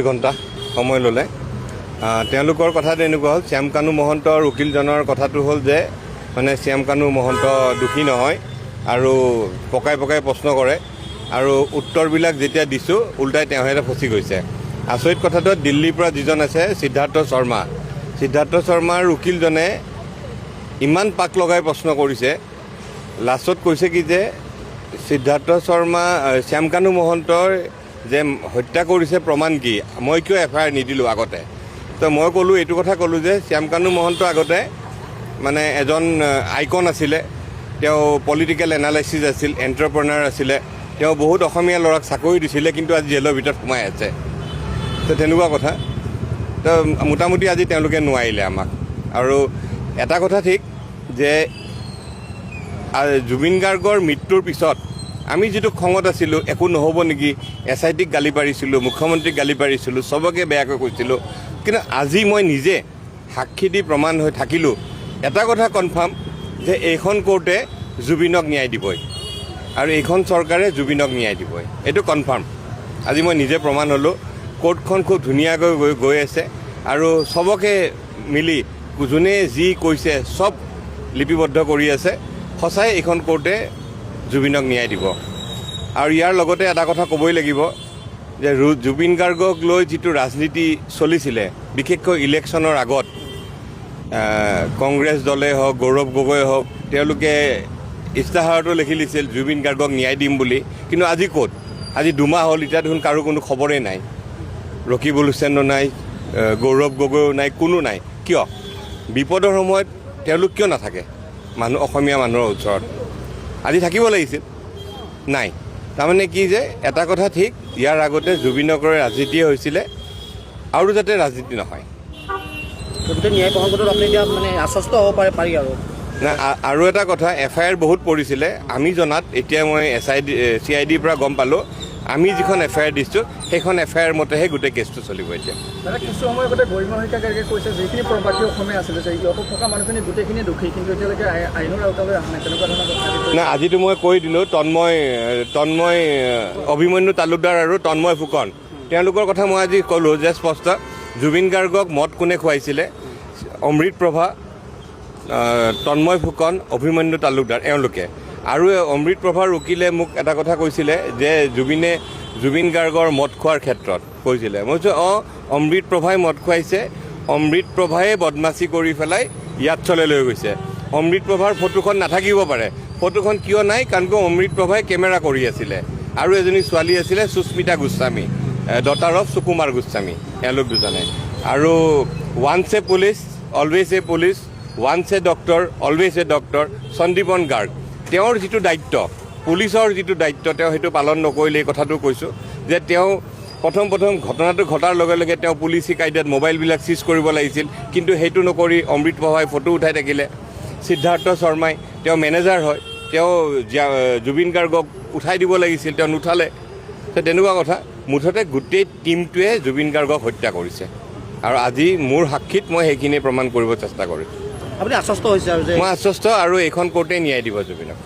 ঘণ্টা সময় ল'লে তেওঁলোকৰ কথাটো এনেকুৱা হ'ল শ্যামকানু মহন্তৰ উকিলজনৰ কথাটো হ'ল যে মানে শ্যামকানু মহন্ত দোষী নহয় আৰু পকাই পকাই প্ৰশ্ন কৰে আৰু উত্তৰবিলাক যেতিয়া দিছোঁ উল্টাই তেওঁহে ফচি গৈছে। আচৰিত কথাটো দিল্লীৰ পৰা যিজন আছে সিদ্ধাৰ্থ শৰ্মাৰ উকিলজনে ইমান পাক লগাই প্ৰশ্ন কৰিছে, লাষ্টত কৈছে কি যে সিদ্ধাৰ্থ শৰ্মা শ্যামকানু মহন্তৰ যে হত্যা কৰিছে প্ৰমাণ কি, মই কিয় FIR নিদিলোঁ আগতে। তো মই ক'লোঁ এইটো কথা ক'লোঁ যে শ্যামকানু মহন্ত আগতে মানে এজন আইকন আছিলে, তেওঁ পলিটিকেল এনালাইচিছ আছিল, এণ্টাৰপ্ৰেনাৰ আছিলে, তেওঁ বহুত অসমীয়া ল'ৰাক চাকৰি দিছিলে কিন্তু আজি জেলৰ ভিতৰত সোমাই আছে। তো তেনেকুৱা কথা। তো মোটামুটি আজি তেওঁলোকে নোৱাৰিলে আমাক। আৰু এটা কথা ঠিক যে জুবিন গাৰ্গৰ মৃত্যুৰ পিছত আমি যিটো খঙত আছিলোঁ, একো নহ'ব নেকি, SITক গালি পাৰিছিলোঁ, মুখ্যমন্ত্ৰীক গালি পাৰিছিলোঁ, চবকে বেয়াকৈ কৈছিলোঁ, কিন্তু আজি মই নিজে সাক্ষী দি প্ৰমাণ হৈ থাকিলোঁ এটা কথা কনফাৰ্ম যে এইখন কোৰ্টে জুবিনক ন্যায় দিবই আৰু এইখন চৰকাৰে জুবিনক ন্যায় দিবই, এইটো কনফাৰ্ম। আজি মই নিজে প্ৰমাণ হ'লোঁ। কোৰ্টখন খুব ধুনীয়াকৈ গৈ আছে আৰু চবকে মিলি যোনে যি কৈছে চব লিপিবদ্ধ কৰি আছে। সঁচাই এইখন কোৰ্টে জুবিনক ন্যায় দিব। আৰু ইয়াৰ লগতে এটা কথা ক'বই লাগিব যে জুবিন গাৰ্গক লৈ যিটো ৰাজনীতি চলিছিলে, বিশেষকৈ ইলেকশ্যনৰ আগত কংগ্ৰেছ দলে হওক, গৌৰৱ গগৈ হওক, তেওঁলোকে ইস্তাহাৰতো লিখি দিছিল জুবিন গাৰ্গক ন্যায় দিম বুলি, কিন্তু আজি ক'ত? আজি 2 মাহ হ'ল, এতিয়া দেখোন কাৰো কোনো খবৰেই নাই। ৰকিবুল হুছেইনো নাই, গৌৰৱ গগৈও নাই, কোনো নাই। কিয়? বিপদৰ সময়ত তেওঁলোক কিয় নাথাকে অসমীয়া মানুহৰ ওচৰত? আজি থাকিব লাগিছিল, নাই। তাৰমানে কি যে এটা কথা ঠিক, ইয়াৰ আগতে জুবিনক লৈ ৰাজনীতিয়ে হৈছিলে আৰু যাতে ৰাজনীতি নহয়। গতিকে ন্যায় প্ৰসংগটোত আপুনি এতিয়া মানে আশ্বস্ত হ'ব পাৰি আৰু না। আৰু এটা কথা, FIR বহুত পৰিছিলে আমি জনাত। এতিয়া মই CIDৰ পৰা গম পালোঁ, আমি যিখন FIR দিছোঁ সেইখন FIR মতেহে গোটেই কেছটো চলিব। এতিয়া কিছু সময় আগতে গৰিমা শইকীয়া গাৰ্গে কৈছে যিখিনি প্ৰবাসী অসমীয়া আছিলে যে ইহঁতত থকা মানুহখিনি গোটেইখিনি দোষী, কিন্তু এতিয়ালৈকে আইনৰ আওতালৈ অহা নাই, তেনেকুৱা ধৰণৰ কথা। না, আজিতো মই কৈ দিলোঁ, তন্ময় অভিমন্যু তালুকদাৰ আৰু তন্ময় ফুকন, তেওঁলোকৰ কথা মই আজি ক'লোঁ যে স্পষ্ট, জুবিন গাৰ্গক মদ কোনে খুৱাইছিলে? অমৃত প্ৰভা, তন্ময় ফুকন, অভিমন্যু তালুকদাৰ, এওঁলোকে। আৰু অমৃত প্ৰভাৰ উকিলে মোক এটা কথা কৈছিলে যে জুবিন গাৰ্গৰ মদ খোৱাৰ ক্ষেত্ৰত কৈছিলে। মই কৈছোঁ অমৃত প্ৰভাই মদ খুৱাইছে, অমৃত প্ৰভাই বদমাচি কৰি পেলাই ইয়াত চলে লৈ গৈছে। অমৃত প্ৰভাৰ ফটোখন নাথাকিব পাৰে। ফটোখন কিয় নাই? কাৰণ অমৃত প্ৰভাই কেমেৰা কৰি আছিলে আৰু এজনী ছোৱালী আছিলে সুস্মিতা গোস্বামী, ডটাৰ অফ সুকুমাৰ গোস্বামী, এওঁলোক দুজনে। আৰু ওৱান্স এ পুলিচ অলৱেজ এ পুলিচ, ওৱান্স এ ডক্টৰ অলৱেজ এ ডক্টৰ, সন্দীপন গাৰ্গ, তেওঁৰ যিটো দায়িত্ব, পুলিচৰ যিটো দায়িত্ব, তেওঁ সেইটো পালন নকৰিলে। এই কথাটো কৈছোঁ যে তেওঁ প্ৰথম ঘটনাটো ঘটাৰ লগে লগে তেওঁ পুলিচি কায়দাত মোবাইলবিলাক চিজ কৰিব লাগিছিল, কিন্তু সেইটো নকৰি অমৃত প্ৰভাই ফটো উঠাই থাকিলে। সিদ্ধাৰ্থ শৰ্মাই, তেওঁ মেনেজাৰ হয়, তেওঁ জুবিন গাৰ্গক উঠাই দিব লাগিছিল, তেওঁ নুঠালে। তেনেকুৱা কথা। মুঠতে গোটেই টীমটোৱে জুবিন গাৰ্গক হত্যা কৰিছে আৰু আজি মোৰ সাক্ষীত মই সেইখিনি প্ৰমাণ কৰিব চেষ্টা কৰিছোঁ। আপুনি আশ্বস্ত হৈছে আৰু যে মই আশ্বস্ত, আৰু এইখন কোৰ্টে ন্যায় দিব জুবিনক।